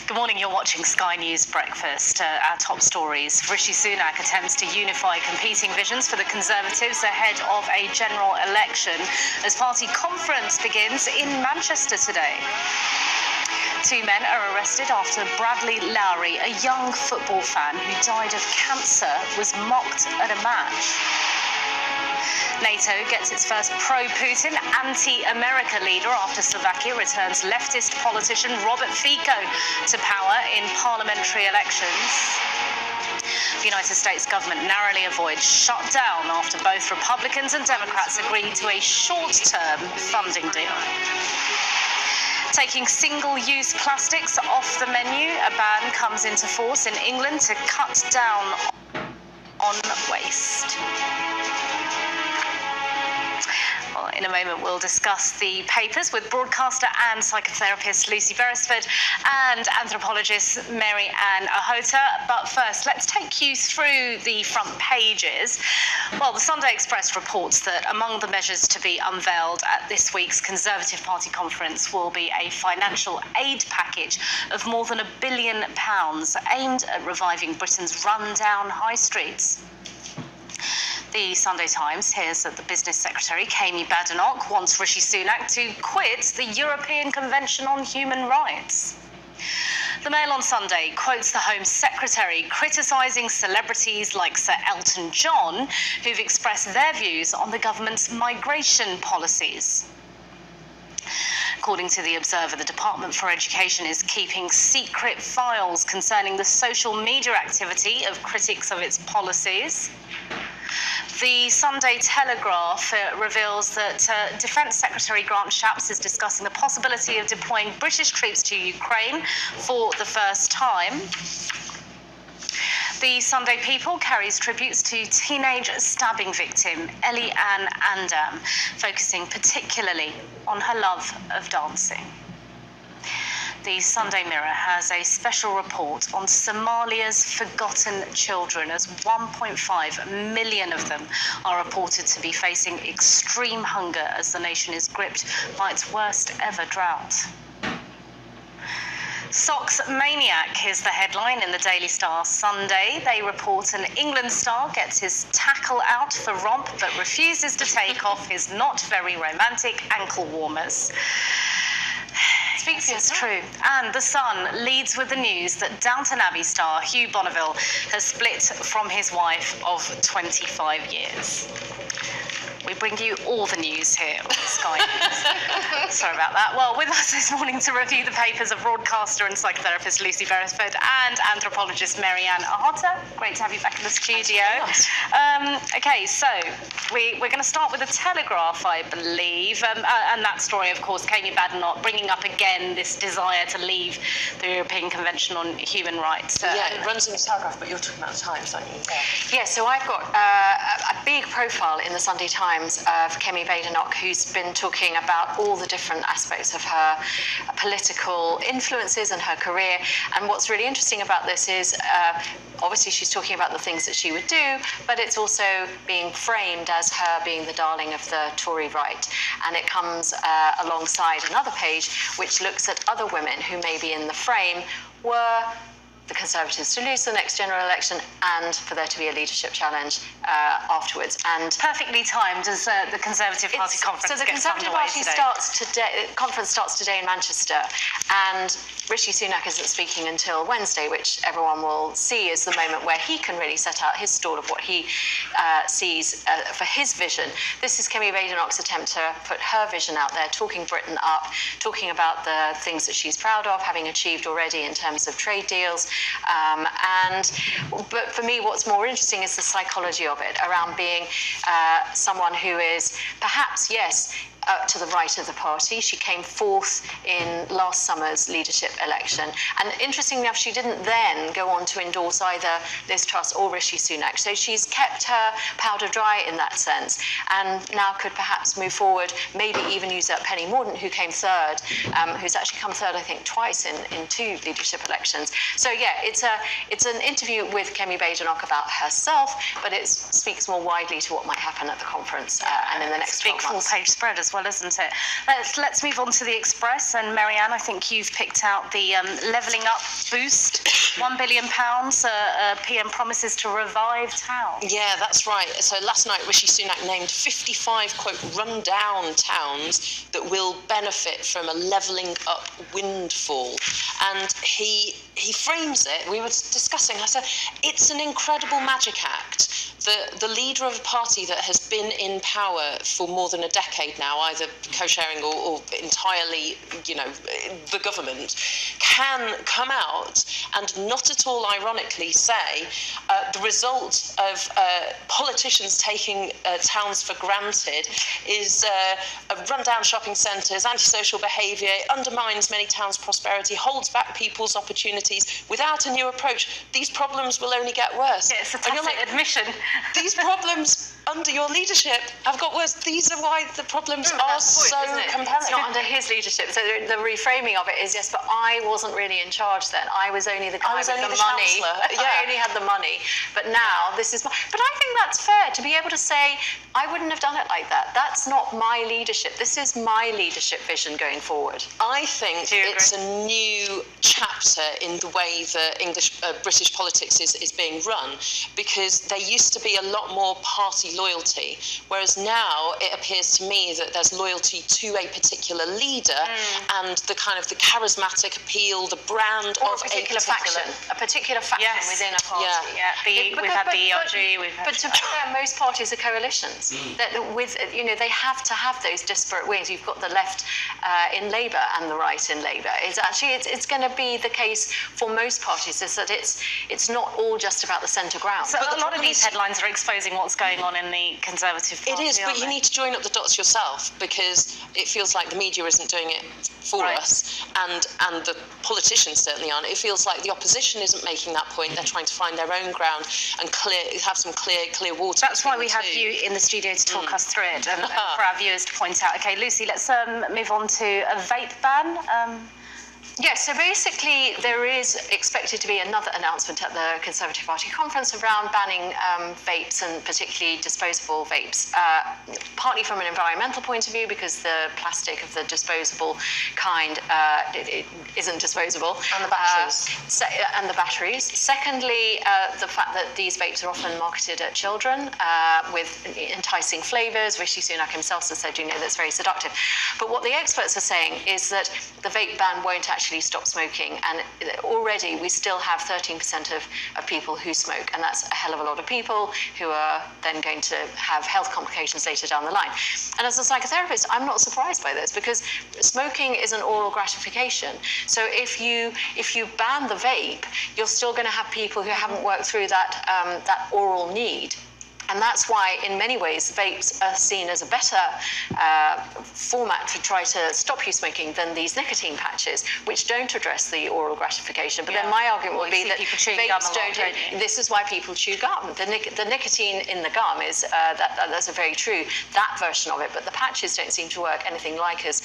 Good morning, you're watching Sky News Breakfast. Our top stories. Rishi Sunak attempts to unify competing visions for the Conservatives ahead of a general election as party conference begins in Manchester today. Two men are arrested after Bradley Lowry, a young football fan who died of cancer, was mocked at a match. NATO gets its first pro-Putin, anti-America leader after Slovakia returns leftist politician Robert Fico to power in parliamentary elections. The United States government narrowly avoids shutdown after both Republicans and Democrats agreed to a short-term funding deal. Taking single-use plastics off the menu, a ban comes into force in England to cut down on waste. Well, in a moment, we'll discuss the papers with broadcaster and psychotherapist Lucy Beresford and anthropologist Mary Ann Ahota. But first, let's take you through the front pages. Well, the Sunday Express reports that among the measures to be unveiled at this week's Conservative Party conference will be a financial aid package of more than £1 billion aimed at reviving Britain's run-down high streets. The Sunday Times hears that the Business Secretary, Kemi Badenoch, wants Rishi Sunak to quit the European Convention on Human Rights. The Mail on Sunday quotes the Home Secretary criticising celebrities like Sir Elton John, who've expressed their views on the government's migration policies. According to The Observer, the Department for Education is keeping secret files concerning the social media activity of critics of its policies. The Sunday Telegraph reveals that Defence Secretary Grant Shapps is discussing the possibility of deploying British troops to Ukraine for the first time. The Sunday People carries tributes to teenage stabbing victim Ellie Ann Andam, focusing particularly on her love of dancing. The Sunday Mirror has a special report on Somalia's forgotten children, as 1.5 million of them are reported to be facing extreme hunger as the nation is gripped by its worst ever drought. Socks Maniac is the headline in the Daily Star Sunday. They report an England star gets his tackle out for romp but refuses to take off his not very romantic ankle warmers. It's true. And The Sun leads with the news that Downton Abbey star Hugh Bonneville has split from his wife of 25 years. We bring you all the news here on Sky News. Sorry about that. Well, with us this morning to review the papers of broadcaster and psychotherapist Lucy Beresford and anthropologist Mary Ann Ahota. Great to have you back in the studio. Okay, so we're going to start with the Telegraph, I believe, and that story, of course, Kemi Badenoch bringing up again this desire to leave the European Convention on Human Rights. Yeah, it runs in the Telegraph, but you're talking about the Times, aren't you? Yeah, so I've got a big profile in the Sunday Times of Kemi Badenoch, who's been talking about all the different aspects of her political influences and her career. And what's really interesting about this is obviously she's talking about the things that she would do, but it's also being framed as her being the darling of the Tory right. And it comes alongside another page which looks at other women who may be in the frame were the Conservatives to lose the next general election and for there to be a leadership challenge afterwards. And perfectly timed as the Conservative Party conference. So the Conservative Party conference starts today in Manchester, and Rishi Sunak isn't speaking until Wednesday, which everyone will see is the moment where he can really set out his stall of what he sees for his vision. This is Kemi Badenoch's attempt to put her vision out there, talking Britain up, talking about the things that she's proud of, having achieved already in terms of trade deals. But for me, what's more interesting is the psychology of it, around being someone who is perhaps, yes, to the right of the party. She came fourth in last summer's leadership election. And interestingly enough, she didn't then go on to endorse either Liz Truss or Rishi Sunak. So she's kept her powder dry in that sense, and now could perhaps move forward, maybe even use up Penny Mordaunt, who came third, who's actually come third, I think, twice in two leadership elections. So yeah, it's an interview with Kemi Badenoch about herself, but it speaks more widely to what might happen at the conference and in the next 12 months. Big full-page spread as well. well, isn't it? Let's move on to the Express. And Marianne, I think you've picked out the Levelling Up boost, £1 billion. PM promises to revive town. Yeah, that's right. So last night, Rishi Sunak named 55, quote, run-down towns that will benefit from a levelling up windfall. And he frames it, we were discussing, I said, it's an incredible magic act. The leader of a party that has been in power for more than a decade now, either co-sharing or entirely, the government, can come out and not at all ironically say the result of politicians taking towns for granted is run-down shopping centres, antisocial behaviour, undermines many towns' prosperity, holds back people's opportunities. Without a new approach, these problems will only get worse. Yeah, it's a tacit admission. These problems under your leadership have got worse. These are why the problems are so compelling. It's not under his leadership. So the reframing of it is, yes, but I wasn't really in charge then. I was only the guy with the money. I only had the money. But now this is my... But I think that's fair to be able to say, I wouldn't have done it like that. That's not my leadership. This is my leadership vision going forward. I think it's a new chapter in the way that British politics is being run, because there used to be a lot more party loyalty, whereas now it appears to me that there's loyalty to a particular leader and the kind of the charismatic appeal, the brand or of a particular faction within a party. We've had the ERG. But to be fair, most parties are coalitions. That they have to have those disparate wings. You've got the left in Labour and the right in Labour. It's going to be the case for most parties, is that it's not all just about the centre ground. So a lot of these headlines are exposing what's going on in the Conservative Party. It is, but you need to join up the dots yourself, because it feels like the media isn't doing it for us, and the politicians certainly aren't. It feels like the opposition isn't making that point. They're trying to find their own ground and have some clear water. That's why we have you in the studio to talk us through it, and for our viewers to point out. Okay, Lucy, let's move on to a vape ban. Yes, so basically there is expected to be another announcement at the Conservative Party conference around banning vapes, and particularly disposable vapes, partly from an environmental point of view, because the plastic of the disposable kind it isn't disposable. And the batteries. And the batteries. Secondly, the fact that these vapes are often marketed at children with enticing flavours. Rishi Sunak himself has said, that's very seductive. But what the experts are saying is that the vape ban won't actually stop smoking, and already we still have 13% of people who smoke, and that's a hell of a lot of people who are then going to have health complications later down the line. And as a psychotherapist, I'm not surprised by this, because smoking is an oral gratification. So if you ban the vape, you're still going to have people who haven't worked through that oral need. And that's why, in many ways, vapes are seen as a better format to try to stop you smoking than these nicotine patches, which don't address the oral gratification. But then my argument would be that vapes don't. This is why people chew gum. The nicotine in the gum is that's very true, that version of it. But the patches don't seem to work anything like as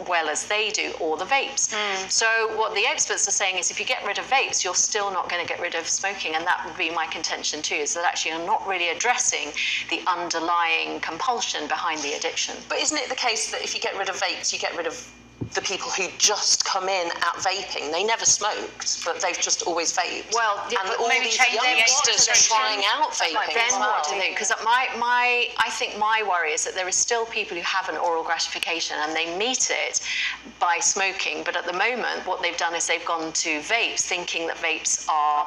well as they do, or the vapes. So what the experts are saying is, if you get rid of vapes, you're still not going to get rid of smoking, and that would be my contention too. Is that actually you're not really addressing the underlying compulsion behind the addiction. But isn't it the case that if you get rid of vapes, you get rid of the people who just come in at vaping? They never smoked, but they've just always vaped. Well, and all these youngsters trying out vaping. Then what do they? Because I think my worry is that there is still people who have an oral gratification and they meet it by smoking. But at the moment, what they've done is they've gone to vapes, thinking that vapes are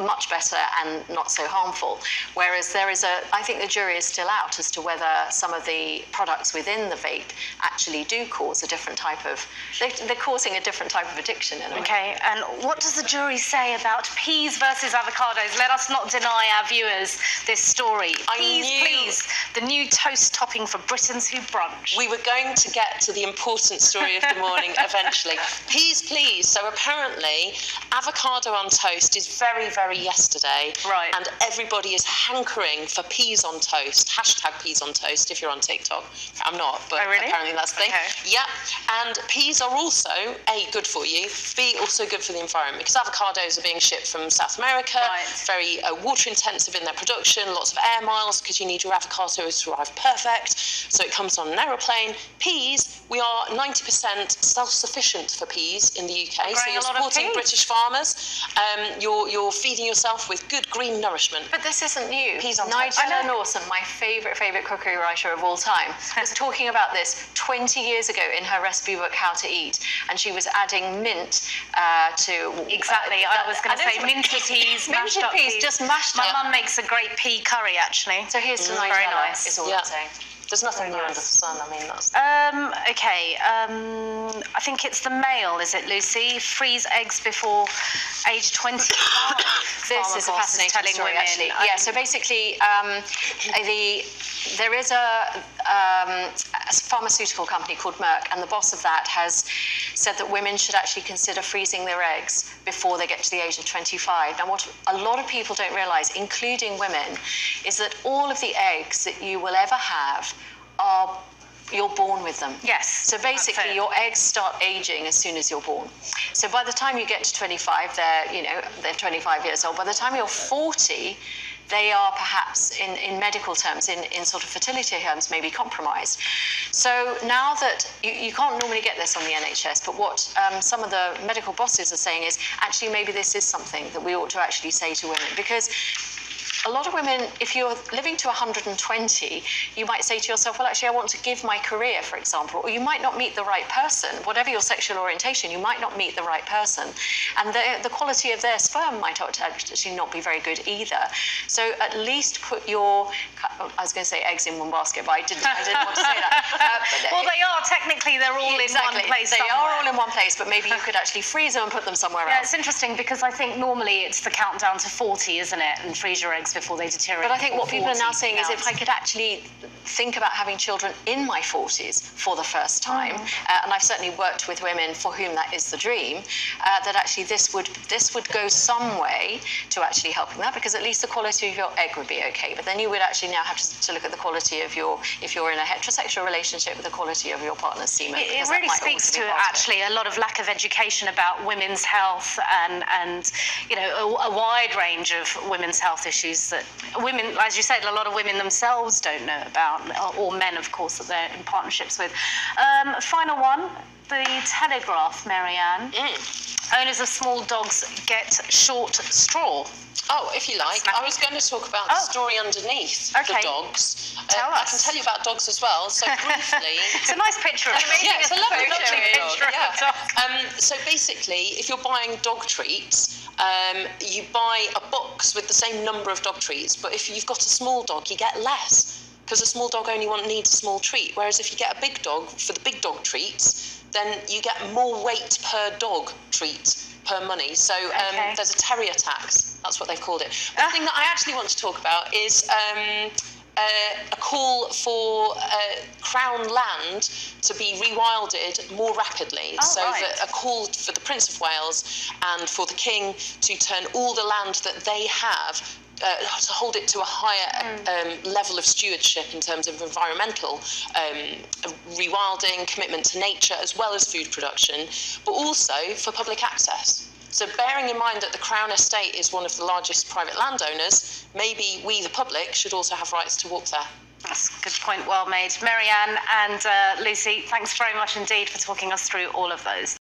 much better and not so harmful. Whereas I think the jury is still out as to whether some of the products within the vape actually do cause a different type of. They're causing a different type of addiction in a way. Okay, and what does the jury say about peas versus avocados? Let us not deny our viewers this story. Peas, please, the new toast topping for Britons who brunch. We were going to get to the important story of the morning eventually. Peas, please. So apparently, avocado on toast is very, very yesterday. Right. And everybody is hankering for peas on toast. Hashtag peas on toast if you're on TikTok. I'm not, but apparently that's the thing. Okay. Yeah. And peas are also, A, good for you, B, also good for the environment, because avocados are being shipped from South America, very water intensive in their production, lots of air miles, because you need your avocados to arrive perfect. So it comes on an aeroplane. Peas, we are 90% self-sufficient for peas in the UK. So you're supporting British farmers. You're feeding yourself with good green nourishment. But this isn't new. Peas on toast. Nigella Lawson, my favourite cookery writer of all time, was talking about this 20 years ago in her recipe book, How to Eat, and she was adding mint to... Exactly, I was going to say minted peas, mashed up peas. Just mashed My up. mum makes a great pea curry, actually. So here's to Nigella, very nice. is all I'm saying. There's nothing new under the sun. I mean, that's... Okay, I think it's the male, is it, Lucy? Freeze eggs before age 25. This is a fascinating story, actually. Yeah, so basically, there is a pharmaceutical company called Merck, and the boss of that has said that women should actually consider freezing their eggs before they get to the age of 25. Now, what a lot of people don't realise, including women, is that all of the eggs that you will ever have you're born with them. Yes. So basically, your eggs start aging as soon as you're born. So by the time you get to 25, they're 25 years old. By the time you're 40, they are perhaps, in medical terms, in sort of fertility terms, maybe compromised. So now that you can't normally get this on the NHS, but what some of the medical bosses are saying is actually maybe this is something that we ought to actually say to women, because a lot of women, if you're living to 120, you might say to yourself, well, actually, I want to give my career, for example, or you might not meet the right person. Whatever your sexual orientation, you might not meet the right person. And the quality of their sperm might actually not be very good either. So at least put your, I was going to say eggs in one basket, but I didn't want to say that. Well, they are, technically, they're all in one place They somewhere. are all in one place, but maybe you could actually freeze them and put them somewhere else. Yeah, it's interesting because I think normally it's the countdown to 40, isn't it? And freeze your eggs before they deteriorate. But I think what people are now saying is if I could actually think about having children in my 40s for the first time, and I've certainly worked with women for whom that is the dream, that actually this would go some way to actually helping that, because at least the quality of your egg would be okay. But then you would actually now have to look at the quality of if you're in a heterosexual relationship, with the quality of your partner's semen. It really speaks to actually a lot of lack of education about women's health and a wide range of women's health issues that women, as you said, a lot of women themselves don't know about, or men, of course, that they're in partnerships with. Final one, the Telegraph, Marianne. Owners of small dogs get short straw. Oh, if you like. I was going to talk about the story underneath the dogs. Tell us. I can tell you about dogs as well. So briefly, it's a nice picture of yeah, it's a lovely picture of a dog. So basically, if you're buying dog treats, you buy a box with the same number of dog treats, but if you've got a small dog, you get less, because a small dog only needs a small treat. Whereas if you get a big dog for the big dog treats, then you get more weight per dog treat per money. So there's a terrier tax. That's what they've called it. The thing that I actually want to talk about is a call for Crown land to be rewilded more rapidly. That a call for the Prince of Wales and for the King to turn all the land that they have to hold it to a higher level of stewardship in terms of environmental rewilding, commitment to nature, as well as food production, but also for public access. So bearing in mind that the Crown Estate is one of the largest private landowners, maybe we, the public, should also have rights to walk there. That's a good point, well made. Marianne and Lucy, thanks very much indeed for talking us through all of those.